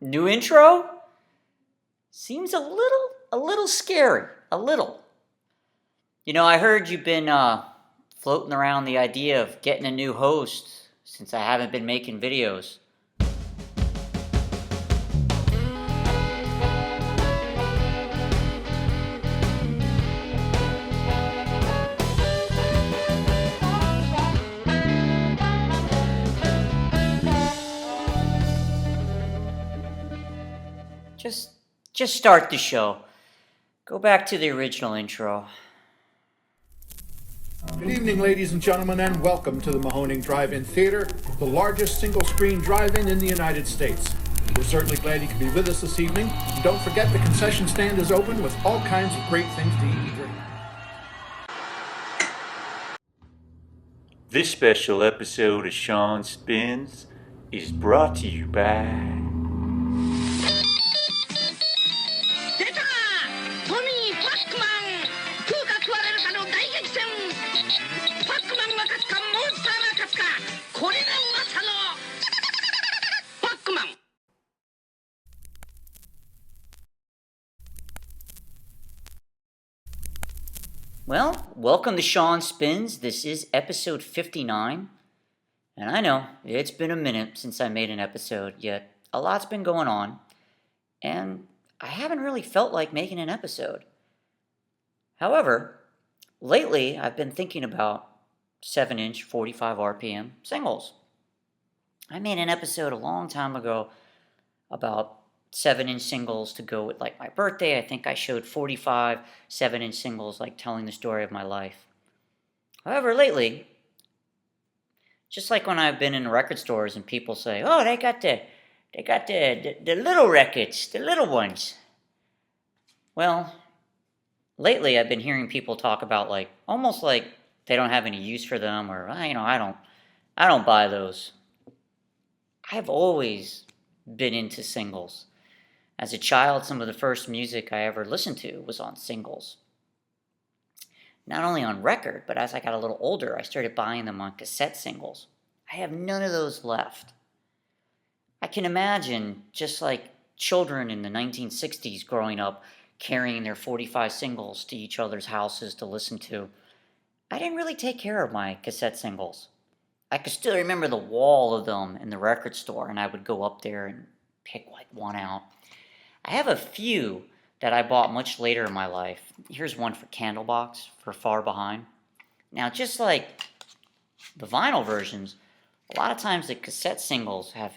New intro? Seems a little scary. A little. I heard you've been floating around the idea of getting a new host since I haven't been making videos. Just start the show. Go back to the original intro. Good evening, ladies and gentlemen, and welcome to the Mahoning Drive-In Theater, the largest single-screen drive-in in the United States. We're certainly glad you could be with us this evening. And don't forget the concession stand is open with all kinds of great things to eat and drink. This special episode of Shaun Spins is brought to you by... 出たトミー・パックマン食うか食われるかの大激戦パックマンが勝つかモンスターが勝つかこれが噂のパックマン Well, welcome to Shaun Spins. This is episode 59. And I know, it's been a minute since I made an episode, yet a lot's been going on. And I haven't really felt like making an episode. However, lately I've been thinking about 7-inch 45 RPM singles. I made an episode a long time ago about 7-inch singles to go with like my birthday. I think I showed 45 7-inch singles like telling the story of my life. However, lately, just like when I've been in record stores and people say, "Oh, they got the little records, the little ones." Well, lately I've been hearing people talk about like almost like they don't have any use for them, or I don't buy those. I've always been into singles. As a child, some of the first music I ever listened to was on singles. Not only on record, but as I got a little older, I started buying them on cassette singles. I have none of those left. I can imagine just like children in the 1960s growing up, carrying their 45 singles to each other's houses to listen to. I didn't really take care of my cassette singles. I could still remember the wall of them in the record store, and I would go up there and pick like one out. I have a few that I bought much later in my life. Here's one for Candlebox, for Far Behind. Now, just like the vinyl versions, a lot of times the cassette singles have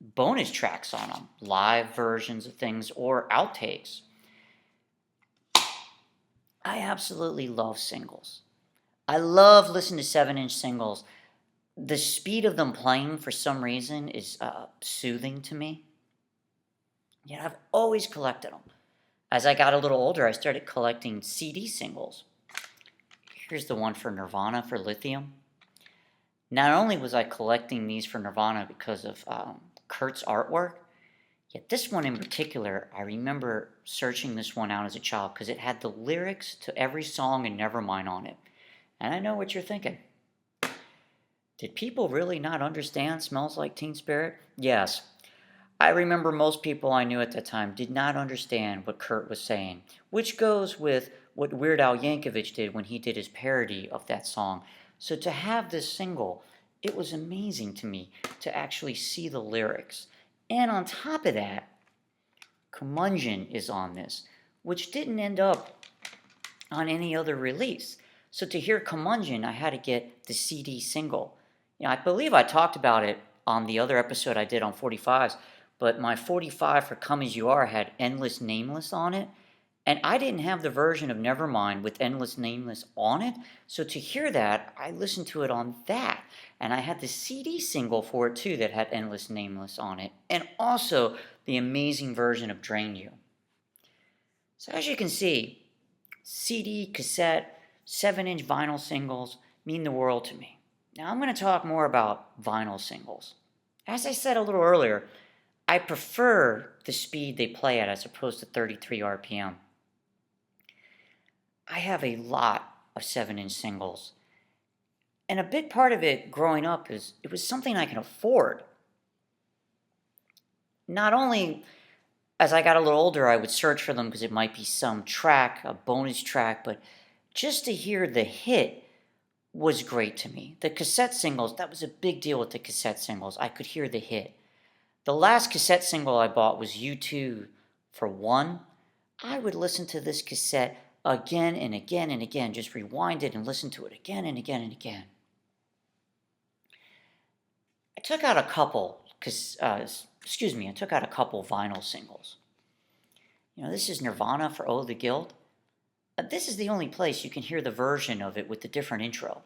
bonus tracks on them, live versions of things or outtakes. I absolutely love singles. I love listening to 7-inch singles. The speed of them playing for some reason is soothing to me. Yet I've always collected them. As I got a little older, I started collecting CD singles. Here's the one for Nirvana for Lithium. Not only was I collecting these for Nirvana because of Kurt's artwork, yet this one in particular, I remember searching this one out as a child because it had the lyrics to every song in Nevermind on it. And I know what you're thinking. Did people really not understand Smells Like Teen Spirit? Yes. I remember most people I knew at that time did not understand what Kurt was saying, which goes with what Weird Al Yankovic did when he did his parody of that song. So to have this single, it was amazing to me to actually see the lyrics. And on top of that, Curmudgeon is on this, which didn't end up on any other release. So to hear Curmudgeon, I had to get the CD single. I believe I talked about it on the other episode I did on 45s, but my 45 for Come As You Are had Endless Nameless on it, and I didn't have the version of Nevermind with Endless Nameless on it, so to hear that, I listened to it on that, and I had the CD single for it too that had Endless Nameless on it, and also the amazing version of Drain You. So as you can see, CD, cassette, 7-inch vinyl singles mean the world to me. Now I'm going to talk more about vinyl singles. As I said a little earlier, I prefer the speed they play at as opposed to 33 RPM. I have a lot of 7-inch singles. And a big part of it growing up is it was something I can afford. not only as I got a little older, I would search for them because it might be some track, a bonus track, but just to hear the hit was great to me. The cassette singles, that was a big deal with the cassette singles. I could hear the hit. The last cassette single I bought was U2 for One. I would listen to this cassette again and again and again, just rewind it and listen to it again and again and again. I took out a couple, I took out a couple vinyl singles. This is Nirvana for Oh the Guild. This is the only place you can hear the version of it with the different intro.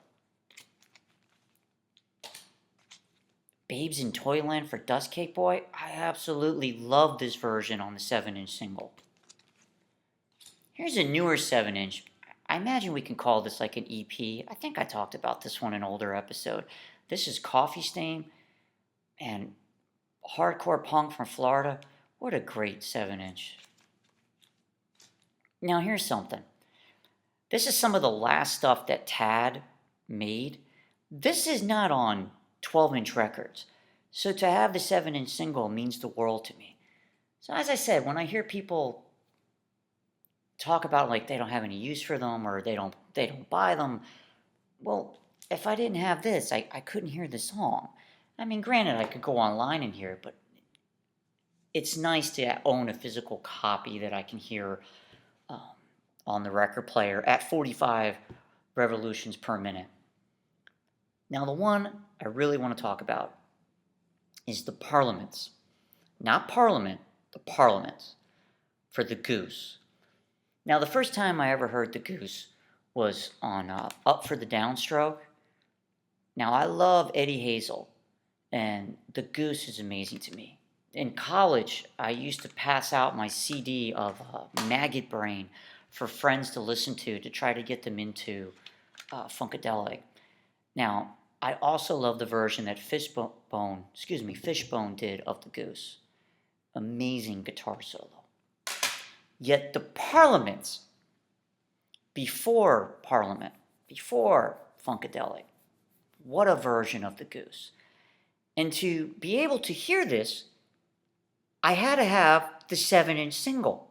Babes in Toyland for Dust Cake Boy. I absolutely love this version on the 7-inch single. Here's a newer 7-inch. I imagine we can call this like an EP. I think I talked about this one in an older episode. This is Coffee Stain and hardcore punk from Florida. What a great 7-inch. Now here's something. This is some of the last stuff that Tad made. This is not on 12-inch records. So to have the 7-inch single means the world to me. So as I said, when I hear people talk about like they don't have any use for them or they don't buy them, well, if I didn't have this, I couldn't hear the song. I mean, granted, I could go online and hear it, but it's nice to own a physical copy that I can hear on the record player at 45 revolutions per minute. Now, the one I really want to talk about is the Parliaments. Not Parliament, the Parliaments for the Goose. Now, the first time I ever heard the Goose was on Up for the Downstroke. Now, I love Eddie Hazel, and the Goose is amazing to me. In college, I used to pass out my CD of Maggot Brain for friends to listen to try to get them into Funkadelic. Now, I also love the version that Fishbone did of the Goose. Amazing guitar solo. Yet the Parliaments, before Funkadelic, what a version of the Goose. And to be able to hear this, I had to have the 7-inch single.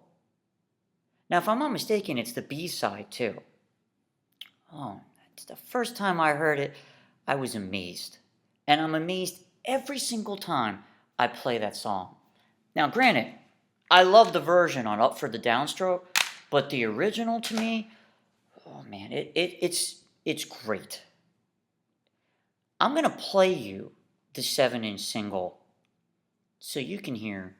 Now, if I'm not mistaken, it's the B-side too. Oh, it's the first time I heard it, I was amazed. And I'm amazed every single time I play that song. Now, granted, I love the version on Up for the Downstroke, but the original to me, oh man, it's great. I'm going to play you the 7-inch single so you can hear.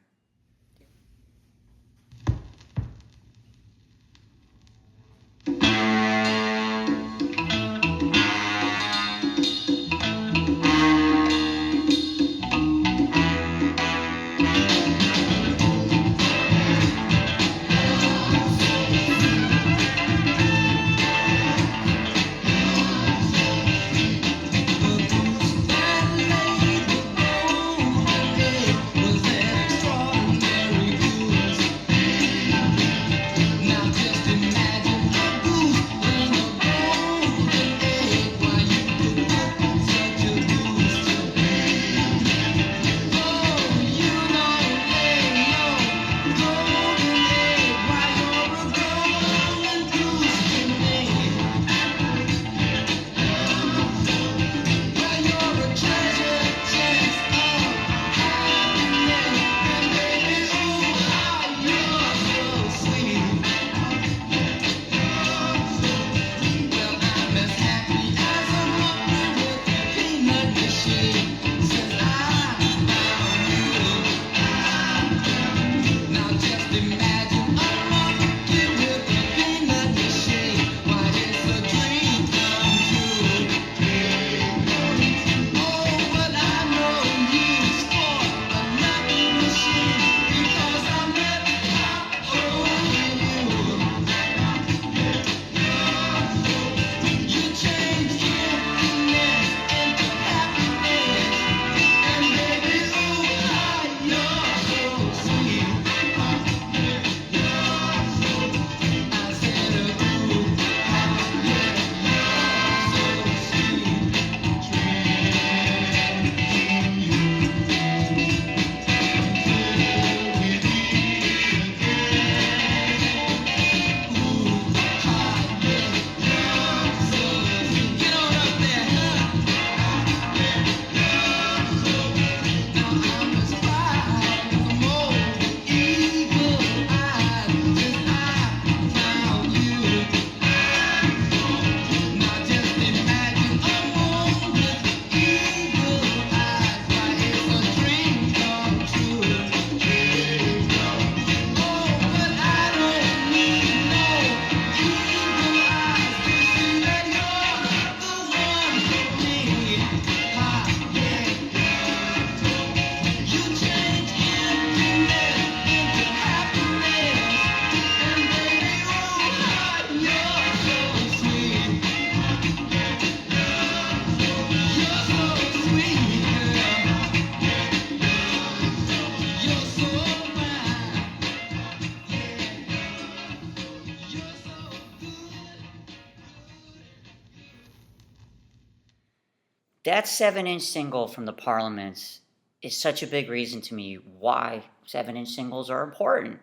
That 7-inch single from the Parliaments is such a big reason to me why 7-inch singles are important.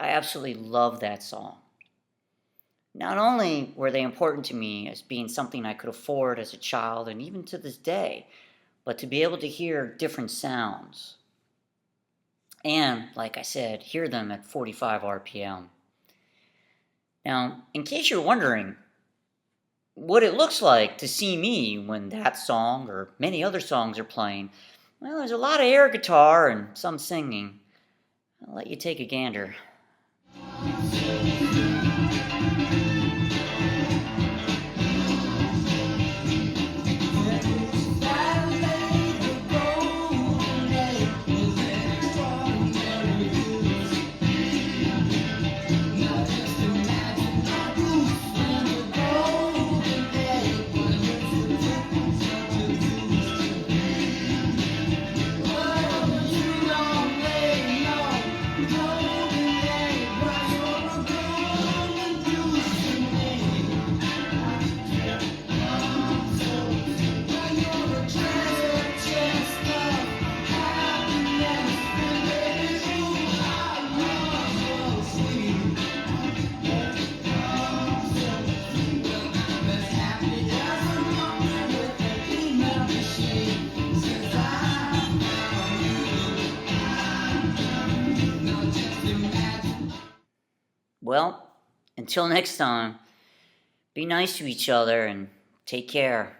I absolutely love that song. Not only were they important to me as being something I could afford as a child and even to this day, but to be able to hear different sounds. And, like I said, hear them at 45 RPM. Now, in case you're wondering what it looks like to see me when that song or many other songs are playing, well, there's a lot of air guitar and some singing. I'll let you take a gander. Well, until next time, be nice to each other and take care.